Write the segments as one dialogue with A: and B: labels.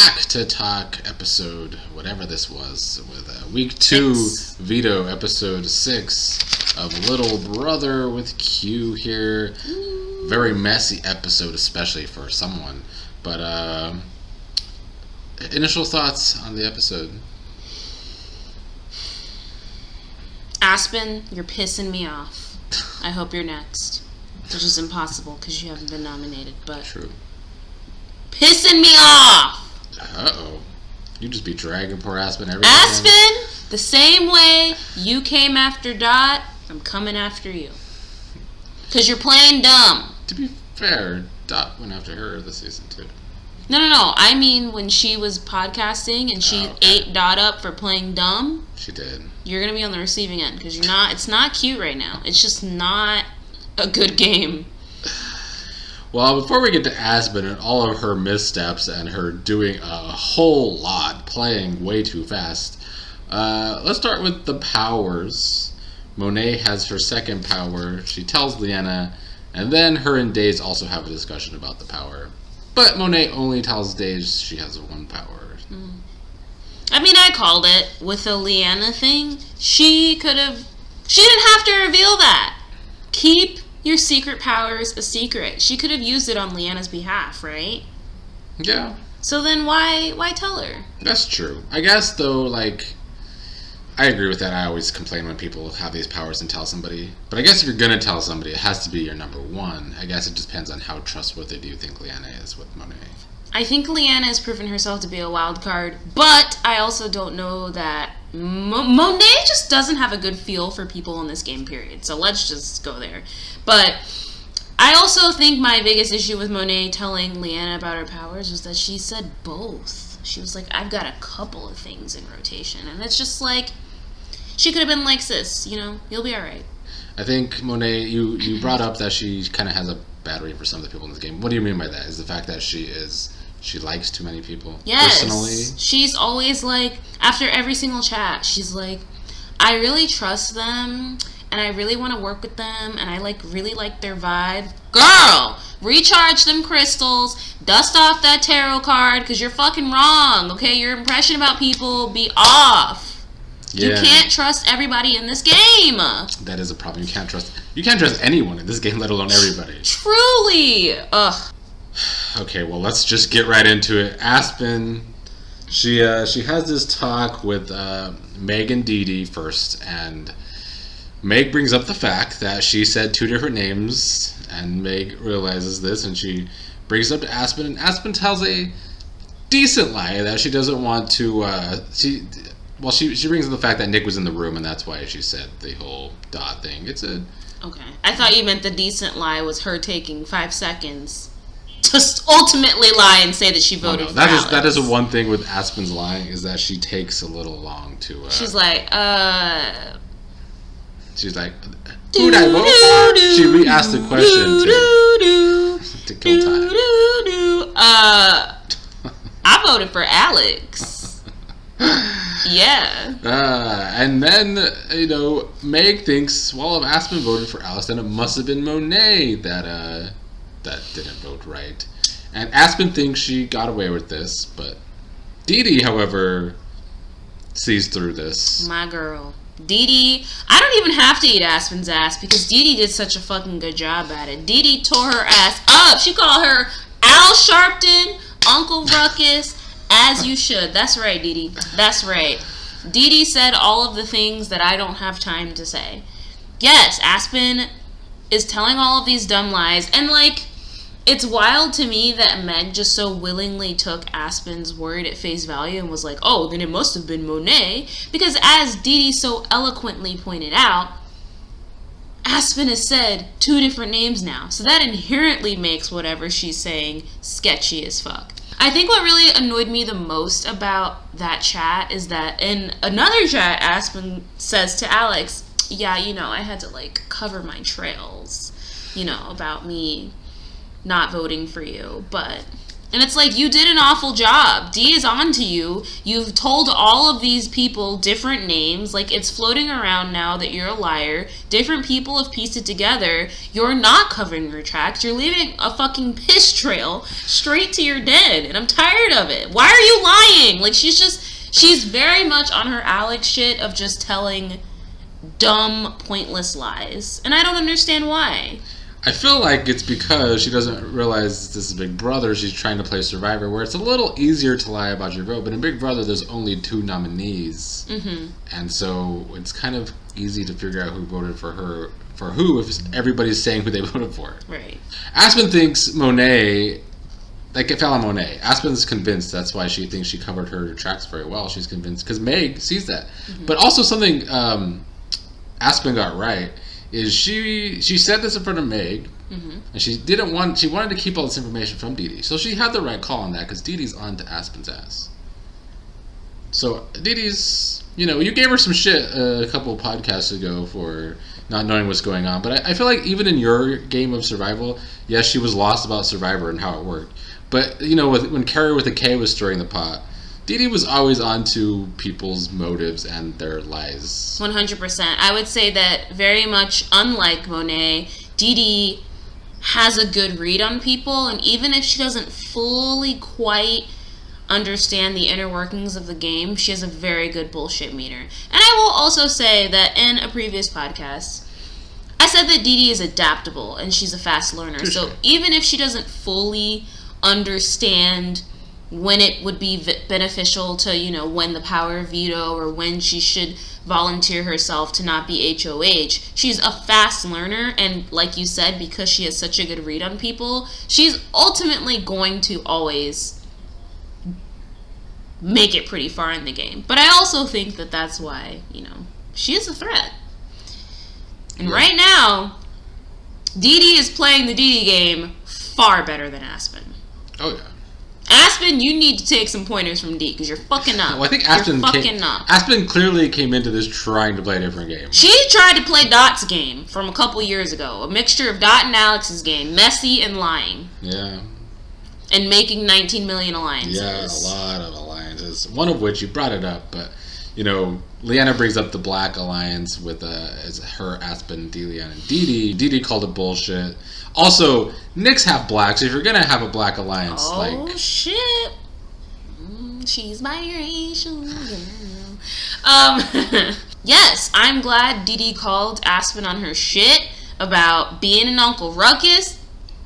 A: back to talk episode, whatever this was, with week 2 veto, episode 6 of Little Brother with Q here. Very messy episode, especially for someone. But, initial thoughts on the episode?
B: Aspen, you're pissing me off. I hope you're next. Which is impossible because you haven't been nominated, but...
A: True.
B: Pissing me off!
A: Uh-oh. You just be dragging poor Aspen every
B: Aspen,
A: time.
B: the same way you came after Dot, I'm coming after you. Because you're playing dumb.
A: To be fair, Dot went after her this season, too.
B: No. I mean, when she was podcasting and she ate Dot up for playing dumb.
A: She did.
B: You're going to be on the receiving end because it's not cute right now. It's just not a good game.
A: Well, before we get to Aspen and all of her missteps and her doing a whole lot, playing way too fast, let's start with the powers. Monet has her second power. She tells Leanna, and then her and Days also have a discussion about the power. But Monet only tells Days she has one power.
B: I mean, I called it with the Leanna thing. She didn't have to reveal that. Keep your secret powers a secret. She could have used it on Leanna's behalf, right?
A: Yeah.
B: So then why tell her?
A: That's true. I guess, though, I agree with that. I always complain when people have these powers and tell somebody. But I guess if you're going to tell somebody, it has to be your number one. I guess it just depends on how trustworthy do you think Leanna is with Monet.
B: I think Leanna has proven herself to be a wild card, but I also don't know that Monet just doesn't have a good feel for people in this game, period. So let's just go there. But I also think my biggest issue with Monet telling Leanna about her powers was that she said both. She was like, I've got a couple of things in rotation. And it's just like, she could have been like, sis, you'll be all right.
A: I think, Monet, you brought up that she kind of has a bad rate for some of the people in this game. What do you mean by that? Is the fact that she likes too many people?
B: Yes.
A: Personally?
B: She's always like, after every single chat, she's like, I really trust them, and I really want to work with them, and I really like their vibe. Girl, recharge them crystals, dust off that tarot card, because you're fucking wrong, okay? Your impression about people be off. Yeah. You can't trust everybody in this game.
A: That is a problem. You can't trust anyone in this game, let alone everybody.
B: Truly. Ugh.
A: Okay, well, let's just get right into it. Aspen, she has this talk with Meg and Dee Dee first, and Meg brings up the fact that she said 2 different names, and Meg realizes this, and she brings it up to Aspen, and Aspen tells a decent lie that she doesn't want to, she brings up the fact that Nick was in the room, and that's why she said the whole Dot thing.
B: Okay. I thought you meant the decent lie was her taking 5 seconds just ultimately lie and say that she voted for Alex.
A: That is one thing with Aspen's lying, is that she takes a little long to...
B: She's like,
A: She's like, who'd I vote for? She re-asked the question to kill time.
B: I voted for Alex. Yeah.
A: And then, Meg thinks, well, if Aspen voted for Alex, then it must have been Monet that didn't vote right. And Aspen thinks she got away with this, but Dee Dee, however, sees through this.
B: My girl. Dee Dee, I don't even have to eat Aspen's ass because Dee Dee did such a fucking good job at it. Dee Dee tore her ass up. She called her Al Sharpton, Uncle Ruckus, as you should. That's right, Dee Dee. That's right. Dee Dee said all of the things that I don't have time to say. Yes, Aspen is telling all of these dumb lies, and it's wild to me that Meg just so willingly took Aspen's word at face value and was like, oh, then it must have been Monet. Because as Dee Dee so eloquently pointed out, Aspen has said 2 different names now. So that inherently makes whatever she's saying sketchy as fuck. I think what really annoyed me the most about that chat is that in another chat, Aspen says to Alex, yeah, I had to cover my trails, about me not voting for you, but And it's like, you did an awful job. D is on to you. You've told all of these people different names. Like, it's floating around now that you're a liar. Different people have pieced it together. You're not covering your tracks. You're leaving a fucking piss trail straight to your den. And I'm tired of it. Why are you lying? Like, she's very much on her Alex shit of just telling dumb, pointless lies. And I don't understand why.
A: I feel like it's because she doesn't realize this is Big Brother. She's trying to play Survivor, where it's a little easier to lie about your vote. But in Big Brother, there's only 2 nominees. Mm-hmm. And so it's kind of easy to figure out who voted for her, for who, if everybody's saying who they voted for.
B: Right.
A: Aspen thinks Monet, like it fell on Monet. Aspen's convinced that's why she thinks she covered her tracks very well. She's convinced, because Meg sees that. Mm-hmm. But also something Aspen got right is she said this in front of Meg, mm-hmm. and she wanted to keep all this information from Dee Dee. So she had the right call on that, because Dee Dee's on to Aspen's ass. So Dee Dee's, you gave her some shit a couple podcasts ago for not knowing what's going on. But I feel like even in your game of survival, yes, she was lost about Survivor and how it worked. But, when Carrie with a K was stirring the pot, Dee Dee was always onto people's motives and their lies.
B: 100%. I would say that very much unlike Monet, Dee Dee has a good read on people, and even if she doesn't fully quite understand the inner workings of the game, she has a very good bullshit meter. And I will also say that in a previous podcast, I said that Dee Dee is adaptable and she's a fast learner.
A: For
B: so
A: sure.
B: even if she doesn't fully understand when it would be beneficial to, when the power veto or when she should volunteer herself to not be HOH. She's a fast learner, and like you said, because she has such a good read on people, she's ultimately going to always make it pretty far in the game. But I also think that that's why, she is a threat. And right now, Dee Dee is playing the Dee Dee game far better than Aspen.
A: Oh, yeah.
B: Aspen, you need to take some pointers from D, because you're fucking up.
A: Well, I think Aspen clearly came into this trying to play a different game.
B: She tried to play Dot's game from a couple years ago. A mixture of Dot and Alex's game. Messy and lying.
A: Yeah.
B: And making 19 million alliances.
A: Yeah, a lot of alliances. One of which, you brought it up, but, Leanna brings up the Black Alliance with as her, Aspen, Deleon, and Dee Dee. Dee Dee called it bullshit. Also, Nick's half black, so if you're gonna have a Black Alliance,
B: shit. She's biracial, girl. Yes, I'm glad Dee Dee called Aspen on her shit about being an Uncle Ruckus.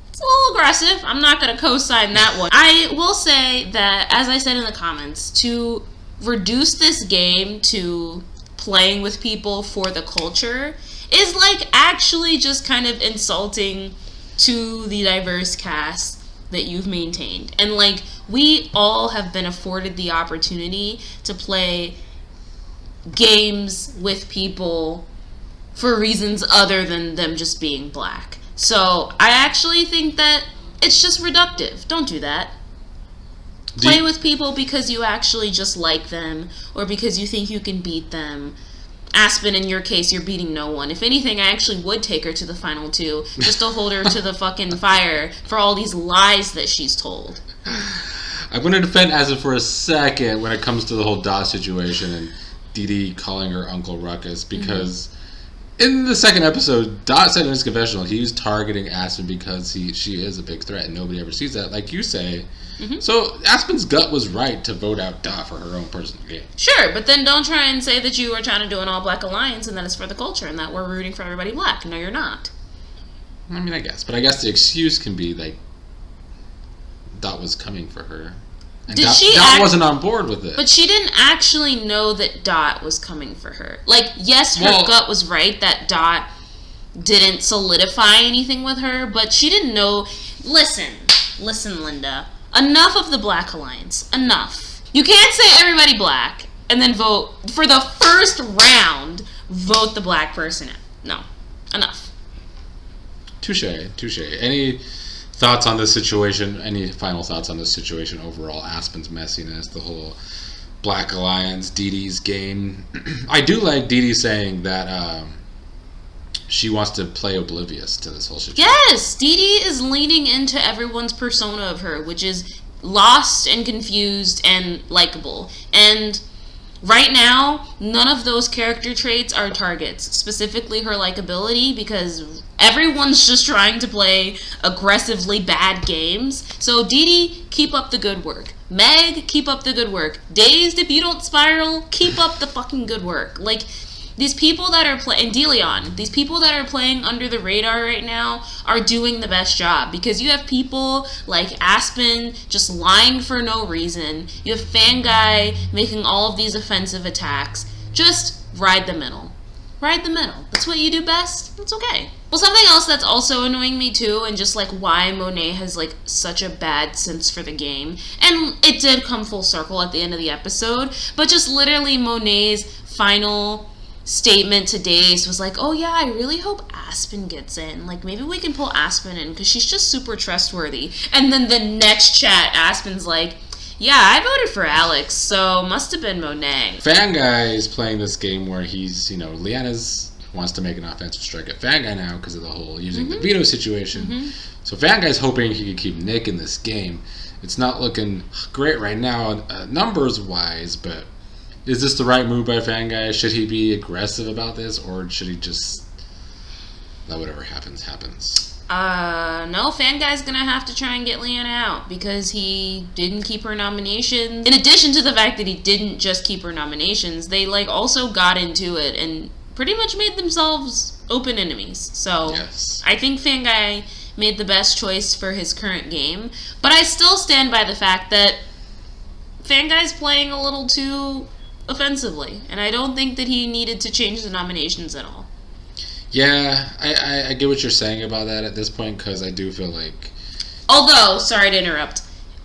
B: It's a little aggressive. I'm not gonna co-sign that one. I will say that, as I said in the comments, to reduce this game to playing with people for the culture is actually just kind of insulting to the diverse cast that you've maintained. And we all have been afforded the opportunity to play games with people for reasons other than them just being black. So I actually think that it's just reductive. Don't do that. Play with people because you actually just like them or because you think you can beat them. Aspen, in your case, you're beating no one. If anything, I actually would take her to the final 2 just to hold her to the fucking fire for all these lies that she's told.
A: I'm going to defend Aspen for a second when it comes to the whole Dot situation and Dee Dee calling her Uncle Ruckus, because in the second episode, Dot said in his confessional he was targeting Aspen because she is a big threat and nobody ever sees that, like you say. Mm-hmm. So Aspen's gut was right to vote out Dot for her own personal gain.
B: Sure, but then don't try and say that you are trying to do an all-black alliance and that it's for the culture and that we're rooting for everybody black. No, you're not.
A: I mean, I guess. But I guess the excuse can be, Dot was coming for her. And Dot wasn't on board with it.
B: But she didn't actually know that Dot was coming for her. Yes, her gut was right that Dot didn't solidify anything with her, but she didn't know. Listen, Linda. Enough of the Black Alliance. Enough. You can't say everybody black and then vote for the first round. Vote the black person out. No. Enough.
A: Touche. Any thoughts on this situation? Any final thoughts on this situation overall? Aspen's messiness, the whole Black Alliance, Dee Dee's game. I do like Dee Dee saying that she wants to play oblivious to this whole situation.
B: Yes! Dee Dee is leaning into everyone's persona of her, which is, lost and confused and likable. And right now, none of those character traits are targets, specifically her likability, because everyone's just trying to play aggressively bad games. So Dee Dee, keep up the good work. Meg, keep up the good work. Dazed, if you don't spiral, keep up the fucking good work. Like, these people that are playing, Deleon, these people that are playing under the radar right now are doing the best job, because you have people like Aspen just lying for no reason. You have Fanguy making all of these offensive attacks. Just ride the middle. Ride the middle. That's what you do best. It's okay. Well, something else that's also annoying me too, and just like why Monet has like such a bad sense for the game, and it did come full circle at the end of the episode, but just literally Monet's final statement to Days was like, oh yeah, I really hope Aspen gets in. Like, maybe we can pull Aspen in because she's just super trustworthy. And then the next chat, Aspen's like, yeah, I voted for Alex, so must have been Monet.
A: Fanguy is playing this game where he's, Leanna's wants to make an offensive strike at Fanguy now because of the whole using the veto situation. So Fanguy's hoping he could keep Nick in this game. It's not looking great right now, numbers-wise, but is this the right move by Fanguy? Should he be aggressive about this, or should he just let whatever happens, happens?
B: No, Fanguy's gonna have to try and get Leanna out, because he didn't keep her nominations. In addition to the fact that he didn't just keep her nominations, they, like, also got into it and pretty much made themselves open enemies. So,
A: yes.
B: I think Fanguy made the best choice for his current game, but I still stand by the fact that Fanguy's playing a little too offensively, and I don't think that he needed to change the nominations at all.
A: Yeah, I get what you're saying about that at this point, because I do feel like...
B: Although, sorry to interrupt,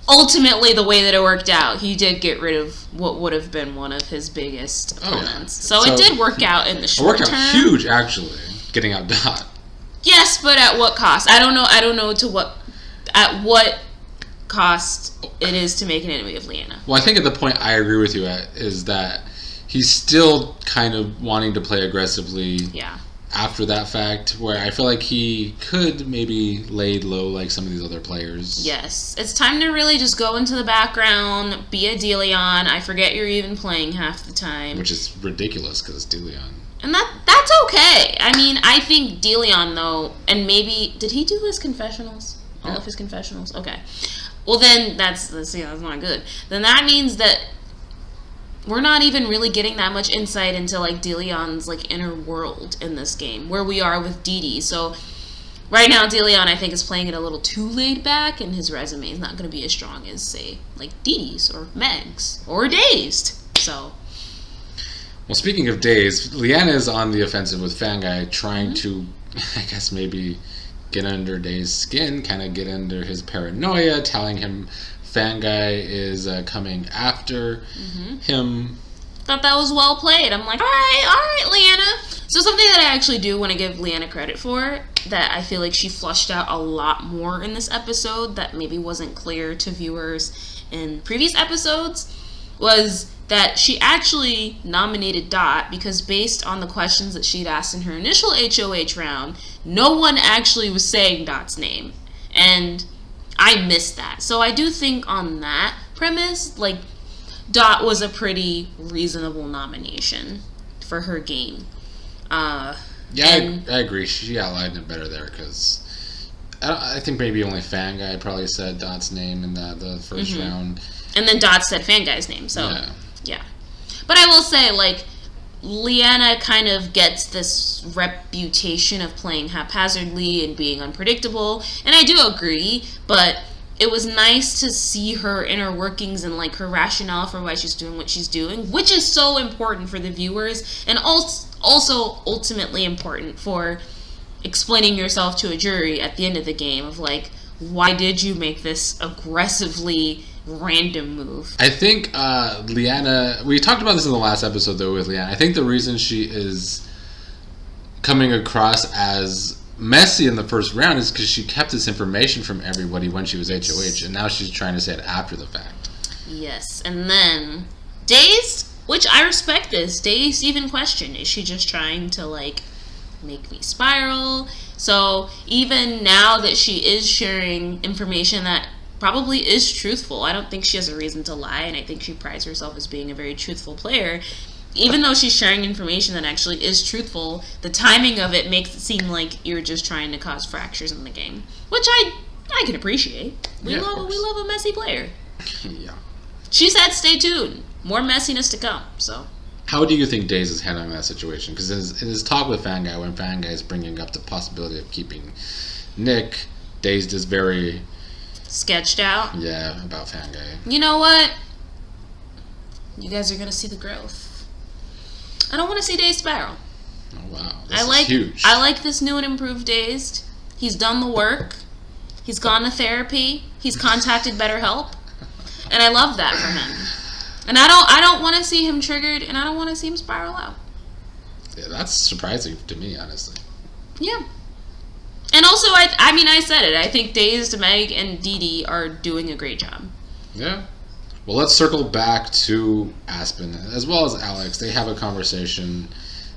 B: ultimately the way that it worked out, he did get rid of what would have been one of his biggest opponents. So it did work out in the short term.
A: It worked out huge, actually, getting out Dot.
B: Yes, but at what cost? I don't know at what cost it is to make an enemy of Leanna.
A: Well, I think at the point I agree with you at is that he's still kind of wanting to play aggressively after that fact, where I feel like he could maybe lay low like some of these other players.
B: Yes. It's time to really just go into the background, be a Deleon. I forget you're even playing half the time.
A: Which is ridiculous, because it's Deleon.
B: And that's okay. I mean, I think Deleon, though, and maybe... Did he do his confessionals? All of his confessionals? Okay. Well, then that's not good. Then that means that we're not even really getting that much insight into, like, Deleon's, like, inner world in this game, where we are with Dee Dee. So right now, Deleon, I think, is playing it a little too laid back, and his resume is not going to be as strong as, say, like Dee Dee's or Meg's or Dazed. So...
A: Well, speaking of Dazed, Leanna is on the offensive with Fanguy, trying to, I guess, maybe get under Dazed's skin, kind of get under his paranoia, telling him Fanguy is coming after him.
B: Thought that was well played. I'm like, all right, Leanna. So something that I actually do want to give Leanna credit for, that I feel like she flushed out a lot more in this episode that maybe wasn't clear to viewers in previous episodes, was that she actually nominated Dot because based on the questions that she'd asked in her initial HOH round, no one actually was saying Dot's name. And I missed that. So I do think on that premise, like, Dot was a pretty reasonable nomination for her game.
A: I agree. She outlined it better there, because I think maybe only Fanguy probably said Dot's name in the first round.
B: And then Dot said Fanguy's name, so... Yeah. But I will say, like, Leanna kind of gets this reputation of playing haphazardly and being unpredictable, and I do agree, but it was nice to see her inner workings and, like, her rationale for why she's doing what she's doing, which is so important for the viewers, and also ultimately important for explaining yourself to a jury at the end of the game of, like, why did you make this aggressively random move?
A: I think Leanna, we talked about this in the last episode though with Leanna. I think the reason she is coming across as messy in the first round is because she kept this information from everybody when she was HOH, and now she's trying to say it after the fact.
B: Yes, and then Dazed, which I respect this. Dazed even questioned, is she just trying to, like, make me spiral? So even now that she is sharing information that probably is truthful. I don't think she has a reason to lie, and I think she prides herself as being a very truthful player. Even though she's sharing information that actually is truthful, the timing of it makes it seem like you're just trying to cause fractures in the game, which I can appreciate. We love a messy player.
A: Yeah.
B: She said, "Stay tuned. More messiness to come." So.
A: How do you think Days is handling that situation? Because in his talk with Fanguy, when Fanguy is bringing up the possibility of keeping Nick, Days is very
B: sketched out.
A: Yeah, about Fanguy.
B: You know what? You guys are gonna see the growth. I don't want to see Days spiral.
A: Oh wow, this is huge.
B: I like this new and improved Dazed. He's done the work. He's gone to therapy. He's contacted BetterHelp, and I love that for him. And I don't want to see him triggered, and I don't want to see him spiral out.
A: Yeah, that's surprising to me, honestly.
B: Yeah. And also, I said it. I think Dazed, Meg, and Dee Dee are doing a great job.
A: Yeah. Well, let's circle back to Aspen, as well as Alex. They have a conversation.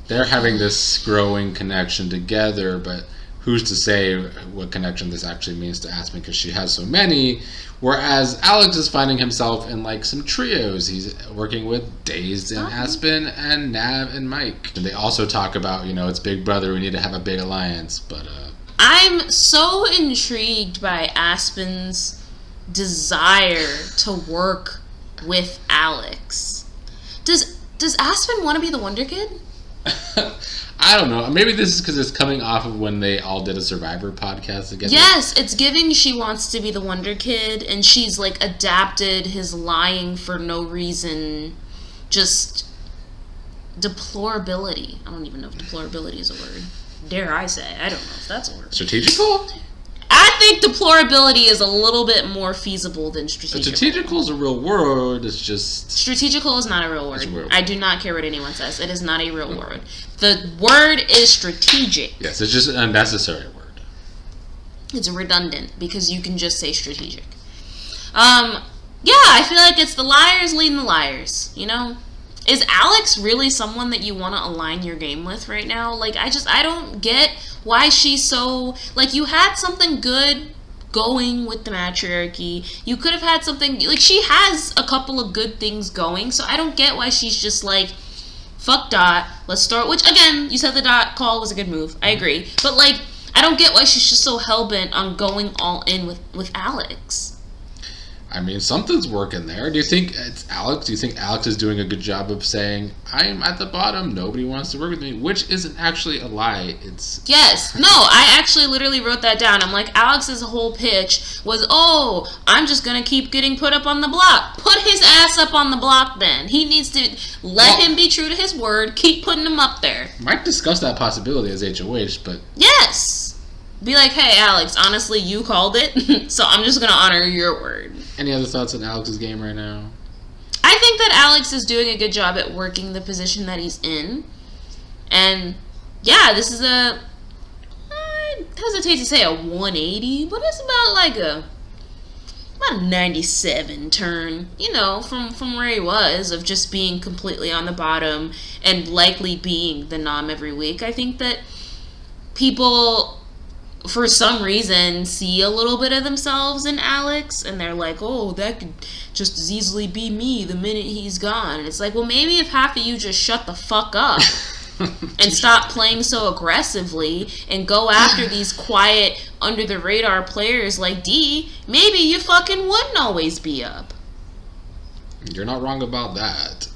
A: They're having this growing connection together, but who's to say what connection this actually means to Aspen, because she has so many. Whereas Alex is finding himself in like some trios. He's working with Dazed and Aspen and Nav and Mike. And they also talk about, it's Big Brother, we need to have a big alliance. But
B: I'm so intrigued by Aspen's desire to work with Alex. Does Aspen want to be the Wonder Kid?
A: I don't know. Maybe this is because it's coming off of when they all did a Survivor podcast together.
B: Yes, it's giving she wants to be the Wonder Kid, and she's like adapted his lying for no reason, just deplorability. I don't even know if deplorability is a word. Dare I say? I don't know if that's a word.
A: Strategical?
B: I think deplorability is a little bit more feasible than strategical.
A: Strategical is a real word. It's just...
B: Strategical is not a real word.
A: It's a real word.
B: I do not care what anyone says. It is not a real word. The word is strategic.
A: Yes, it's just an unnecessary word.
B: It's redundant because you can just say strategic. I feel like it's the liars leading the liars, Is Alex really someone that you want to align your game with right now? Like, I don't get why she's so... Like, you had something good going with the matriarchy. You could have had something... Like, she has a couple of good things going, so I don't get why she's just like, fuck Dot, let's start... Which, again, you said the Dot call was a good move. I agree. But, like, I don't get why she's just so hell-bent on going all in with Alex.
A: I mean, something's working there. Do you think it's Alex? Do you think Alex is doing a good job of saying, I am at the bottom, nobody wants to work with me? Which isn't actually a lie. It's...
B: Yes. No, I actually literally wrote that down. I'm like, Alex's whole pitch was, I'm just going to keep getting put up on the block. Put his ass up on the block then. He needs to let him be true to his word. Keep putting him up there.
A: Might discuss that possibility as HOH, but...
B: Yes. Be like, hey, Alex, honestly, you called it, so I'm just going to honor your word.
A: Any other thoughts on Alex's game right now?
B: I think that Alex is doing a good job at working the position that he's in. And, this is I hesitate to say a 180, but it's about a 97 turn, from where he was, of just being completely on the bottom and likely being the nom every week. I think that people... for some reason, see a little bit of themselves in Alex, and they're like, that could just as easily be me the minute he's gone. And it's like, well, maybe if half of you just shut the fuck up and stop playing so aggressively and go after these quiet, under-the-radar players like D, maybe you fucking wouldn't always be up.
A: You're not wrong about that.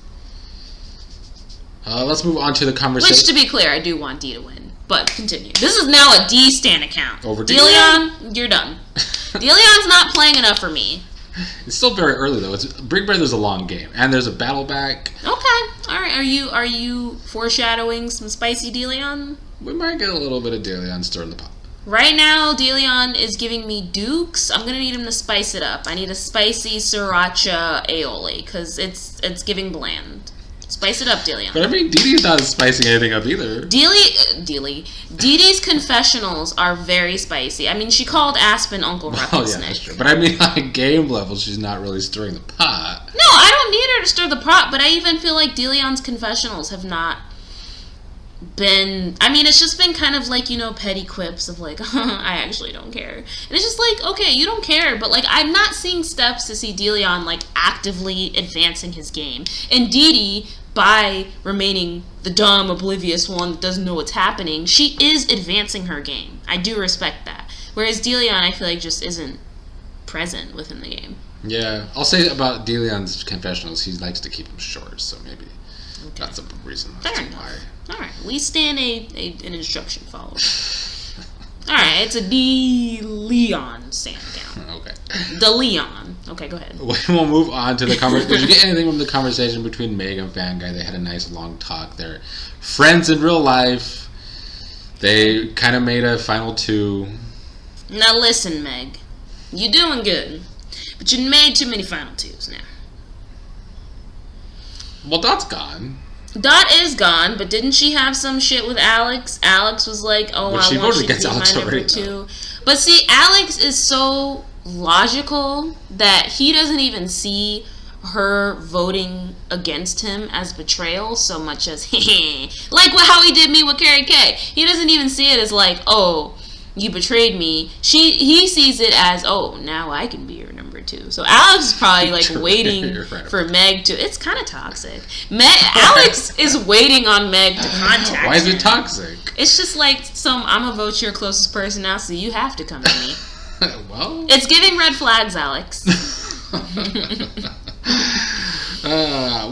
A: Let's move on to the conversation.
B: Which, to be clear, I do want D to win. But continue. This is now a D stan account.
A: Over
B: Deleon, you're done. Deleon's not playing enough for me.
A: It's still very early though. Big Brother's a long game, and there's a battle back.
B: Okay, all right. Are you foreshadowing some spicy Deleon?
A: We might get a little bit of Deleon stirring the pot.
B: Right now, Deleon is giving me dukes. I'm gonna need him to spice it up. I need a spicy sriracha aioli because it's giving bland. Spice it up, Deleon.
A: But I mean, Dee Dee's not spicing anything up either.
B: Dee Dee's confessionals are very spicy. I mean, she called Aspen Uncle Ruckus.
A: Oh, yeah, that's true. But I mean, on game level, she's not really stirring the pot.
B: No, I don't need her to stir the pot, but I even feel like Deleon's confessionals have not it's just been kind of like, petty quips of like, I actually don't care. And it's just like, okay, you don't care, but like, I'm not seeing steps to see Deleon like actively advancing his game. And Dee, by remaining the dumb, oblivious one that doesn't know what's happening, she is advancing her game. I do respect that. Whereas Deleon, I feel like, just isn't present within the game.
A: Yeah, I'll say about Deleon's confessionals, he likes to keep them short, so maybe that's a reason
B: Fair enough.
A: why.
B: Alright, we stand an instruction follower. Alright, it's a DeLeon sand down.
A: Okay.
B: DeLeon. Okay, go ahead.
A: We'll move on to the conversation. Did you get anything from the conversation between Meg and Fanguy? They had a nice long talk. They're friends in real life. They kind of made a final two.
B: Now listen, Meg. You're doing good. But you made too many final twos now.
A: Well, Dot's gone.
B: Dot is gone, but didn't she have some shit with Alex? Alex was like, oh,
A: But
B: I want you to be
A: Alex
B: my number
A: already,
B: two.
A: though.
B: But see, Alex is so logical that he doesn't even see her voting against him as betrayal so much as, like how he did me with Carrie K. He doesn't even see it as like, oh, you betrayed me. He sees it as, oh, now I can be your number two. So Alex is probably like waiting for Meg to. It's kind of toxic. Alex is waiting on Meg to contact him.
A: Why is it toxic?
B: It's just like I'm gonna vote your closest person out, so you have to come to me.
A: Well,
B: It's giving red flags, Alex.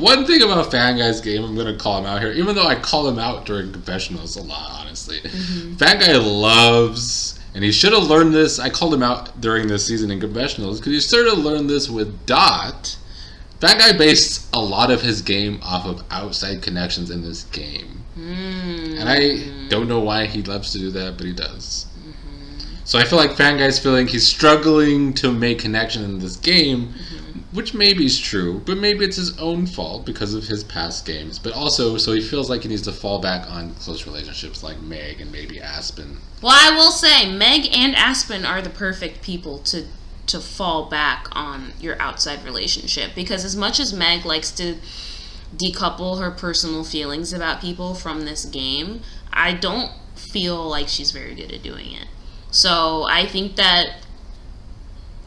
A: One thing about Fanguy's game, I'm going to call him out here, even though I call him out during confessionals a lot, honestly. Fanguy loves, and he should have learned this, I called him out during this season in confessionals, because he should have learned this with Dot. Fanguy based a lot of his game off of outside connections in this game. And I don't know why he loves to do that, but he does. So I feel like Fanguy's feeling he's struggling to make connection in this game, which maybe is true, but maybe it's his own fault because of his past games. But also, so he feels like he needs to fall back on close relationships like Meg and maybe Aspen.
B: Well, I will say, Meg and Aspen are the perfect people to fall back on your outside relationship. Because as much as Meg likes to decouple her personal feelings about people from this game, I don't feel like she's very good at doing it. So I think that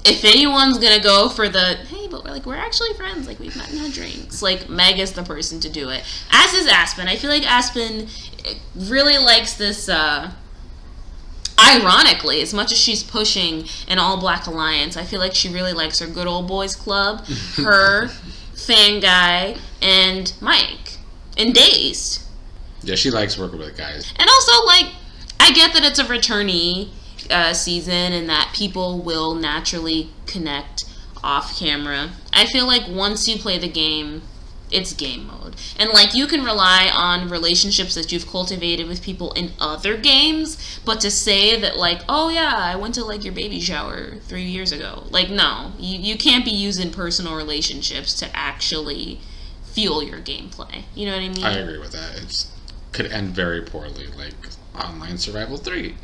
B: if anyone's gonna go for the, hey, but we're actually friends, like we've met and had drinks, like Meg is the person to do it. As is Aspen. I feel like Aspen really likes this, ironically, as much as she's pushing an all-black alliance, I feel like she really likes her good old boys club, her, Fanguy, and Mike, and Dazed.
A: Yeah, she likes working with guys.
B: And also, like, I get that it's a returnee season and that people will naturally connect off camera. I feel like once you play the game, it's game mode. And like you can rely on relationships that you've cultivated with people in other games, but to say that like, oh yeah, I went to like your baby shower 3 years ago. Like no, you can't be using personal relationships to actually fuel your gameplay. You know what I mean?
A: I agree with that. It could end very poorly, like Online Survival 3.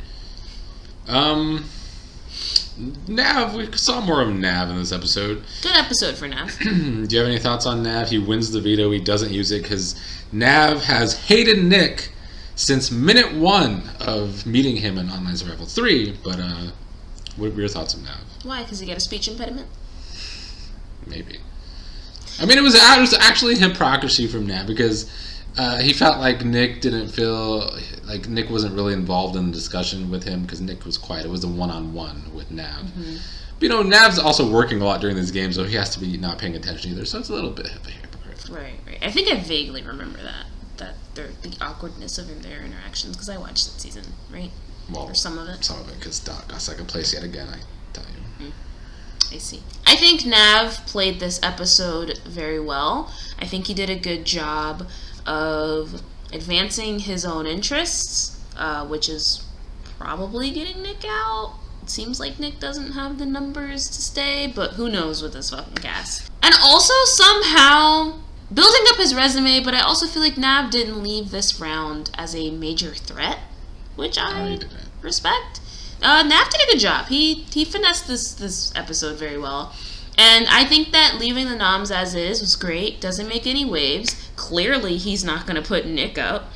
A: Nav, we saw more of Nav in this episode.
B: Good episode for Nav.
A: Do you have any thoughts on Nav? He wins the veto, he doesn't use it because Nav has hated Nick since minute 1 of meeting him in Online Survival 3, but what were your thoughts on Nav?
B: Why? Because he got a speech impediment?
A: Maybe. I mean, it was actually hypocrisy from Nav because he felt like Nick didn't feel like Nick wasn't really involved in the discussion with him because Nick was quiet. It was a one-on-one with Nav. But, you know, Nav's also working a lot during this game, so he has to be not paying attention either. So it's a little bit of a hypocrite.
B: Right. I think I vaguely remember that the awkwardness of their interactions because I watched that season, right?
A: Well,
B: or some of it.
A: Some of it, because Dot got second place yet again, I tell you.
B: I see. I think Nav played this episode very well. I think he did a good job of advancing his own interests, which is probably getting Nick out. It seems like Nick doesn't have the numbers to stay, but who knows with this fucking cast. And also somehow building up his resume, but I also feel like Nav didn't leave this round as a major threat, which I respect. Nav did a good job. He finessed this episode very well. And I think that leaving the noms as is was great. Doesn't make any waves. Clearly, he's not going to put Nick up.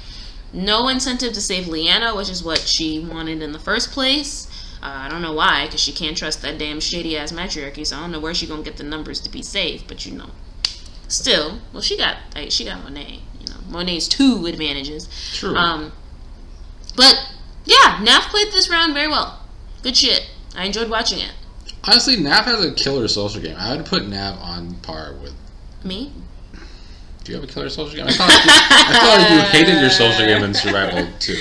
B: No incentive to save Leanna, which is what she wanted in the first place. I don't know why, because she can't trust that damn shady-ass matriarchy, so I don't know where she gonna get the numbers to be safe, but you know. Still, well, she got Monet. You know, Monet's 2 advantages.
A: True.
B: But, yeah, Nav played this round very well. Good shit. I enjoyed watching it.
A: Honestly, Nav has a killer social game. I would put Nav on par with...
B: Me?
A: Do you have a killer social game? I thought you hated your social game in Survival 2.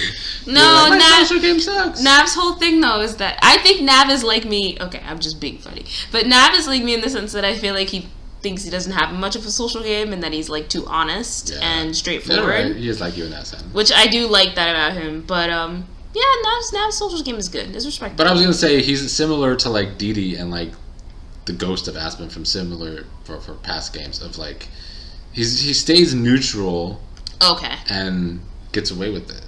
B: No,
A: like, my
B: Nav,
A: social game sucks.
B: Nav's whole thing, though, is that I think Nav is like me. Okay, I'm just being funny. But Nav is like me in the sense that I feel like he thinks he doesn't have much of a social game and that he's, like, too honest and straightforward.
A: Yeah, right. He is like you in that sense.
B: Which I do like that about him. But, yeah, Nav's social game is good. It's respectable.
A: But I was going to say, he's similar to, like, Didi and, like, the Ghost of Aspen from similar, for past games, of, like, he stays neutral.
B: Okay.
A: And gets away with it.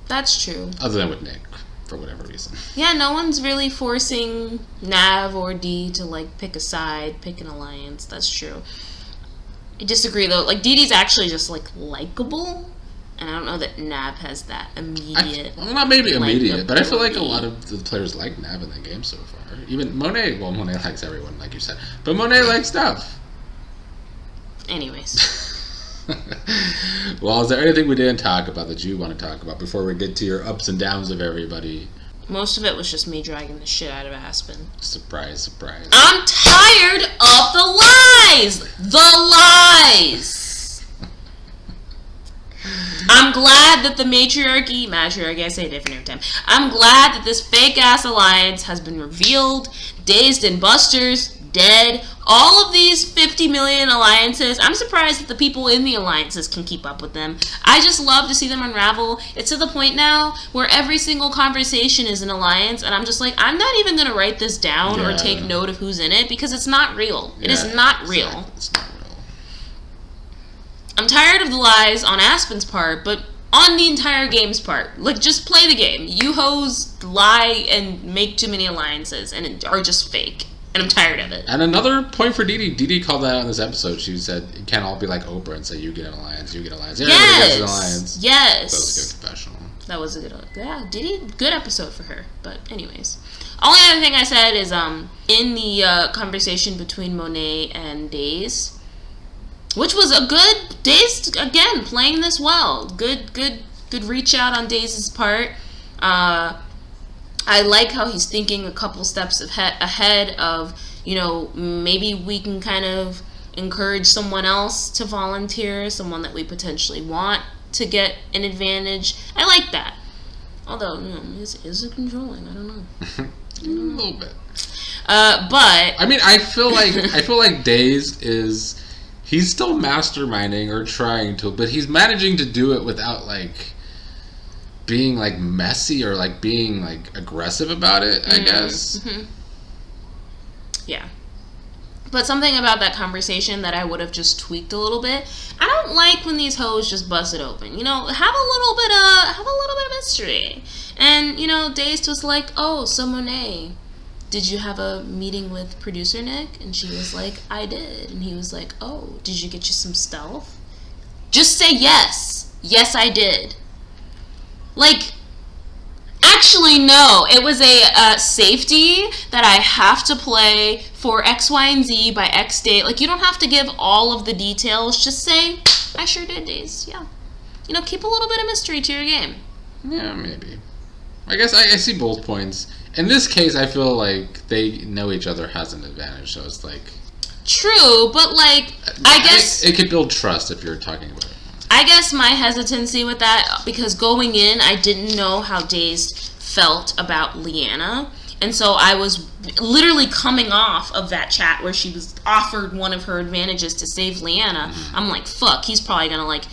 B: That's true.
A: Other than with Nick, for whatever reason.
B: Yeah, no one's really forcing Nav or D to, like, pick a side, pick an alliance. That's true. I disagree, though. Like, Didi's actually just, like, likable. And I don't know that Nav has that immediate...
A: Well, not maybe immediate, but I feel like a lot of the players like Nav in the game so far. Even Monet, well, Monet likes everyone, like you said. But Monet likes Nav.
B: Anyways.
A: Well, is there anything we didn't talk about that you want to talk about before we get to your ups and downs of everybody?
B: Most of it was just me dragging the shit out of Aspen.
A: Surprise, surprise.
B: I'm tired of the lies! The lies! I'm glad that the matriarchy, I say it different every time. I'm glad that this fake-ass alliance has been revealed. Dazed and Busters, dead. All of these 50 million alliances, I'm surprised that the people in the alliances can keep up with them. I just love to see them unravel. It's to the point now where every single conversation is an alliance, and I'm just like, I'm not even going to write this down or take note of who's in it, because it's not real. It is not real.
A: Exactly. It's not real.
B: I'm tired of the lies on Aspen's part, but on the entire game's part. Like, just play the game. You hoes lie and make too many alliances and are just fake. And I'm tired of it.
A: And another point for Didi. Didi called that out in this episode. She said, it can't all be like Oprah and say, you get an alliance, you get an alliance. Everybody gets an alliance.
B: Yes.
A: That was a good confessional.
B: That was a good, yeah, Didi, good episode for her. But anyways. Only other thing I said is, in the conversation between Monet and Daze, which was a good, Daze, again, playing this well. Good reach out on Daze's part. I like how he's thinking a couple steps ahead of, you know, maybe we can kind of encourage someone else to volunteer, someone that we potentially want to get an advantage. I like that. Although, you know, is it controlling? I don't know.
A: A little bit.
B: But
A: I mean, I feel like Daze is, he's still masterminding or trying to, but he's managing to do it without, like, being, like, messy or, like, being, like, aggressive about it, I guess.
B: Mm-hmm. Yeah. But something about that conversation that I would have just tweaked a little bit. I don't like when these hoes just bust it open. You know, have a little bit of mystery. And, you know, Dazed was like, oh, so Monet, did you have a meeting with producer Nick? And she was like, I did. And he was like, oh, did you get you some stealth? Just say yes. Yes, I did. Like, actually, no. It was a safety that I have to play for X, Y, and Z by X date. Like, you don't have to give all of the details. Just say, I sure did, Daze. Yeah. You know, keep a little bit of mystery to your game.
A: Yeah, maybe. I guess I see both points. In this case, I feel like they know each other has an advantage, so it's like...
B: True, but, like, I guess...
A: It could build trust if you're talking about it.
B: I guess my hesitancy with that, because going in, I didn't know how Dazed felt about Leanna. And so I was literally coming off of that chat where she was offered one of her advantages to save Leanna. I'm like, fuck, he's probably going to, like,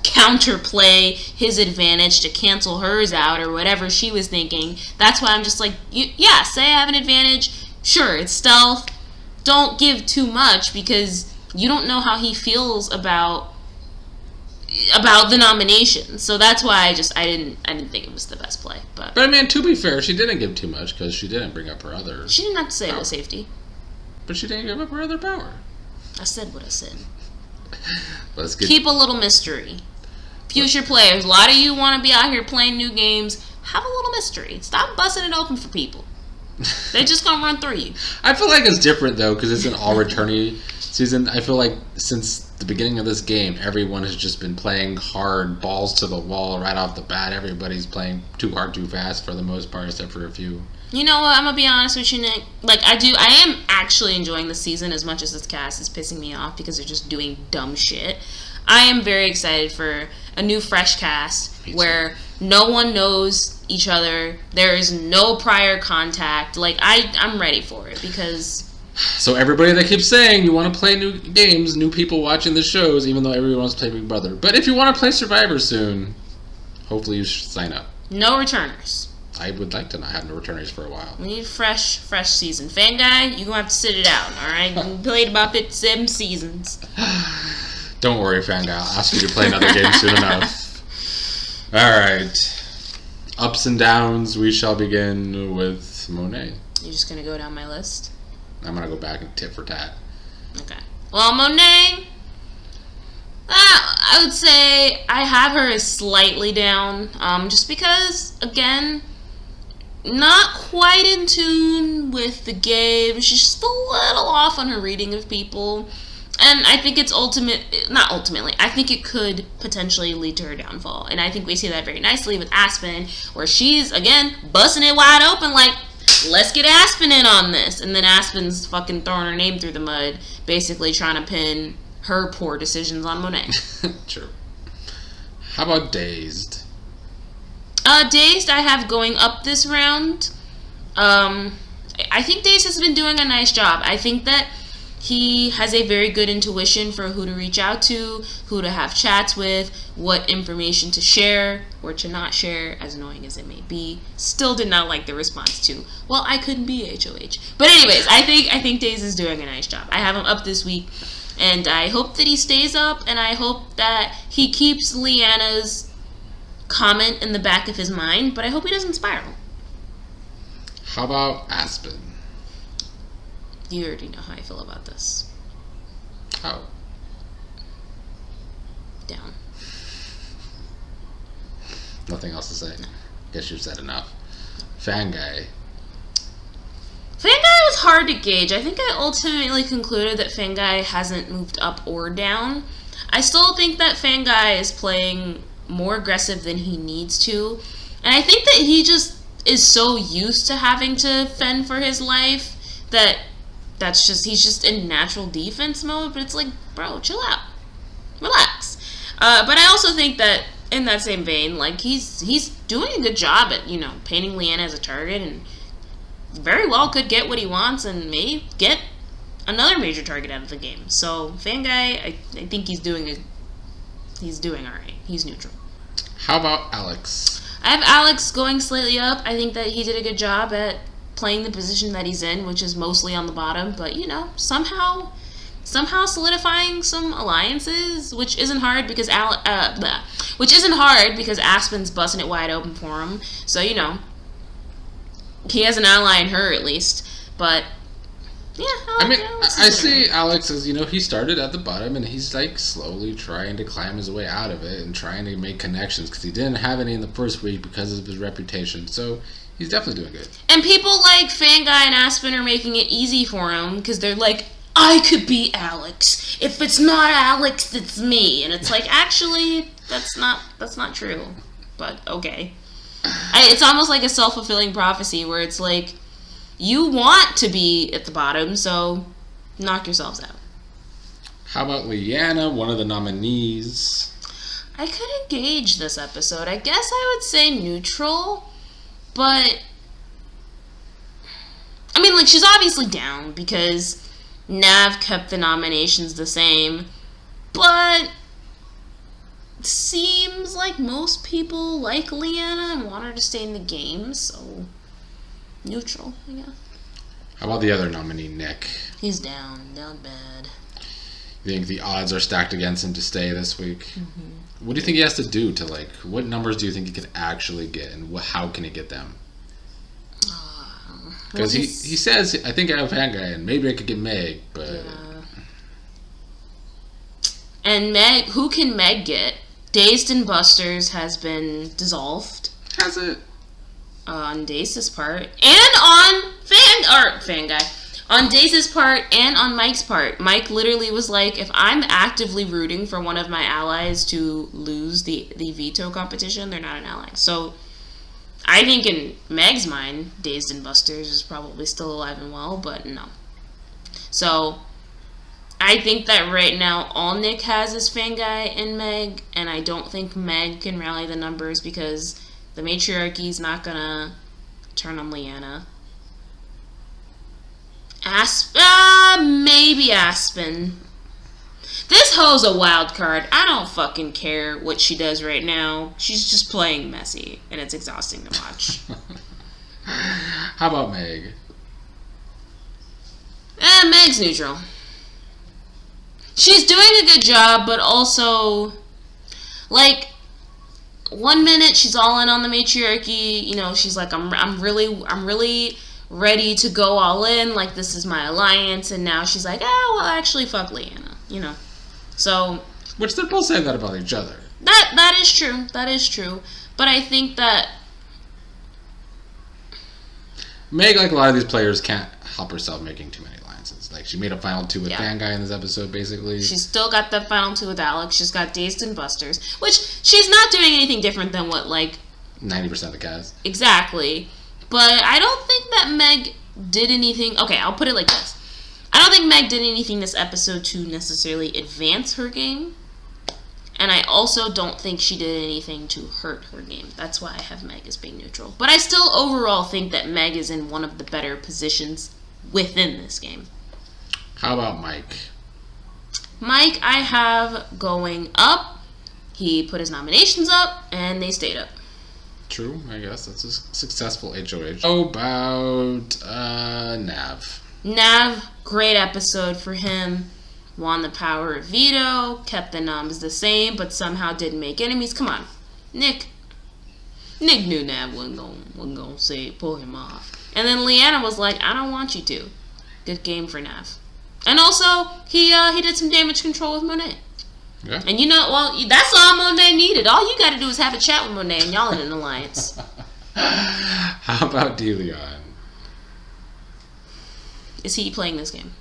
B: counterplay his advantage to cancel hers out or whatever she was thinking. That's why I'm just like, yeah, say I have an advantage. Sure, it's stealth. Don't give too much because you don't know how he feels about the nomination. So that's why I didn't think it was the best play. But
A: I mean, to be fair, she didn't give too much because she didn't bring up her other...
B: She didn't have to say it was safety.
A: But she didn't give up her other power.
B: I said what I said.
A: Let's get...
B: Keep a little mystery. Future players, a lot of you want to be out here playing new games. Have a little mystery. Stop busting it open for people. They're just gonna run through you.
A: I feel like it's different though because it's an all returnee season. I feel like since the beginning of this game, everyone has just been playing hard, balls to the wall right off the bat. Everybody's playing too hard, too fast for the most part, except for a few.
B: You know what? I'm gonna be honest with you, Nick. Like I am actually enjoying the season as much as this cast is pissing me off because they're just doing dumb shit. I am very excited for a new fresh cast where no one knows each other. There is no prior contact. Like I'm ready for it because.
A: So everybody that keeps saying you want to play new games, new people watching the shows, even though everyone wants to play Big Brother. But if you want to play Survivor soon, hopefully you should sign up.
B: No returners.
A: I would like to not have no returners for a while.
B: We need fresh season. Fanguy, you're gonna have to sit it out. All right, you played about 57 seasons.
A: Don't worry, Fanguy. I'll ask you to play another game soon enough. All right. Ups and downs. We shall begin with Monet.
B: You're just gonna go down my list.
A: I'm gonna go back and tit for tat.
B: Okay. Well, Monet, I would say I have her as slightly down, just because, again, not quite in tune with the game. She's just a little off on her reading of people, and I think it's I think it could potentially lead to her downfall, and I think we see that very nicely with Aspen, where she's, again, busting it wide open like, let's get Aspen in on this. And then Aspen's fucking throwing her name through the mud, basically trying to pin her poor decisions on Monet.
A: True. How about Dazed?
B: Dazed I have going up this round. I think Dazed has been doing a nice job. I think that he has a very good intuition for who to reach out to, who to have chats with, what information to share or to not share, as annoying as it may be. Still did not like the response to, well, I couldn't be HOH. But anyways, I think Daze is doing a nice job. I have him up this week, and I hope that he stays up, and I hope that he keeps Leanna's comment in the back of his mind, but I hope he doesn't spiral.
A: How about Aspen?
B: You already know how I feel about this.
A: How?
B: Down.
A: Nothing else to say. Guess you've said enough. Fanguy.
B: Fanguy was hard to gauge. I think I ultimately concluded that Fanguy hasn't moved up or down. I still think that Fanguy is playing more aggressive than he needs to. And I think that he just is so used to having to fend for his life that he's just in natural defense mode. But it's like, bro, chill out. Relax. But I also think that in that same vein, like, he's doing a good job at, painting Leanna as a target, and very well could get what he wants and may get another major target out of the game. So Fanguy, I think he's doing all right. He's neutral.
A: How about Alex?
B: I have Alex going slightly up. I think that he did a good job at playing the position that he's in, which is mostly on the bottom, but somehow solidifying some alliances, which isn't hard because Aspen's busting it wide open for him. So he has an ally in her at least. But yeah,
A: I see Alex as he started at the bottom and he's like slowly trying to climb his way out of it and trying to make connections because he didn't have any in the first week because of his reputation. So he's definitely doing good.
B: And people like Fanguy and Aspen are making it easy for him because they're like, I could be Alex. If it's not Alex, it's me. And it's like, actually, that's not true. But okay. It's almost like a self-fulfilling prophecy where it's like, you want to be at the bottom, so knock yourselves out.
A: How about Leanna, one of the nominees?
B: I couldn't gauge this episode. I guess I would say neutral, but she's obviously down because Nav kept the nominations the same, but seems like most people like Leanna and want her to stay in the game, so neutral, I guess.
A: How about the other nominee, Nick?
B: He's down bad.
A: You think the odds are stacked against him to stay this week?
B: Mm-hmm.
A: What do you think he has to do to, what numbers do you think he can actually get, and how can he get them? Because he says, I think I have Fanguy, and maybe I could get Meg, but...
B: Yeah. And Meg, who can Meg get? Dazed and Busters has been dissolved.
A: Has it?
B: On Dace's part. And on Fanguy. On Dace's part and on Mike's part. Mike literally was like, if I'm actively rooting for one of my allies to lose the veto competition, they're not an ally. So I think in Meg's mind, Dazed and Busters is probably still alive and well, but no. So I think that right now all Nick has is Fanguy and Meg, and I don't think Meg can rally the numbers because the matriarchy is not gonna turn on Leanna. Maybe Aspen. This hoe's a wild card. I don't fucking care what she does right now. She's just playing messy, and it's exhausting to watch.
A: How about Meg?
B: Meg's neutral. She's doing a good job, but also, like, 1 minute she's all in on the matriarchy. You know, she's like, I'm really ready to go all in. Like, this is my alliance. And now she's like, well, actually, fuck Leanna. You know, so
A: which they're both saying that about each other.
B: That is true. That is true. But I think that
A: Meg, like a lot of these players, can't help herself making too many alliances. Like, she made a final 2 with Fanguy in this episode, basically.
B: She's still got the final 2 with Alex. She's got Dazed and Busters, which she's not doing anything different than what, like,
A: 90% of the cast.
B: Exactly. But I don't think that Meg did anything. Okay, I'll put it like this. I don't think Meg did anything this episode to necessarily advance her game. And I also don't think she did anything to hurt her game. That's why I have Meg as being neutral. But I still overall think that Meg is in one of the better positions within this game.
A: How about Mike?
B: Mike, I have going up. He put his nominations up, and they stayed up.
A: True, I guess. That's a successful HOH. How about Nav?
B: Nav, great episode for him. Won the power of veto, kept the noms the same, but somehow didn't make enemies. Come on. Nick knew Nav wasn't gonna say pull him off. And then Leanna was like, I don't want you to. Good game for Nav. And also, he did some damage control with Monet.
A: Yeah.
B: And you know, well, that's all Monet needed. All you gotta do is have a chat with Monet and y'all in an alliance.
A: How about DeLeon?
B: Is he playing this game?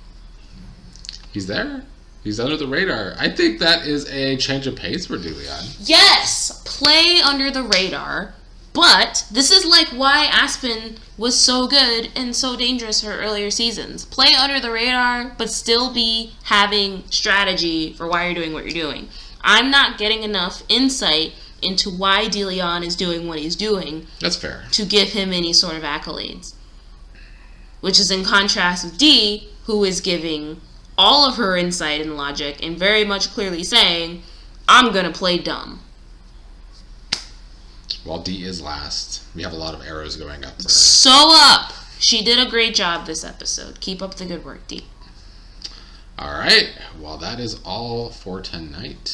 A: He's there. He's under the radar. I think that is a change of pace for DeLeon.
B: Yes! Play under the radar. But this is like why Aspen was so good and so dangerous for earlier seasons. Play under the radar, but still be having strategy for why you're doing what you're doing. I'm not getting enough insight into why DeLeon is doing what he's doing.
A: That's fair.
B: To give him any sort of accolades. Which is in contrast with D, who is giving all of her insight and logic and very much clearly saying, I'm gonna play dumb.
A: While D is last, we have a lot of arrows going up for her.
B: So up! She did a great job this episode. Keep up the good work, D.
A: Alright, well that is all for tonight.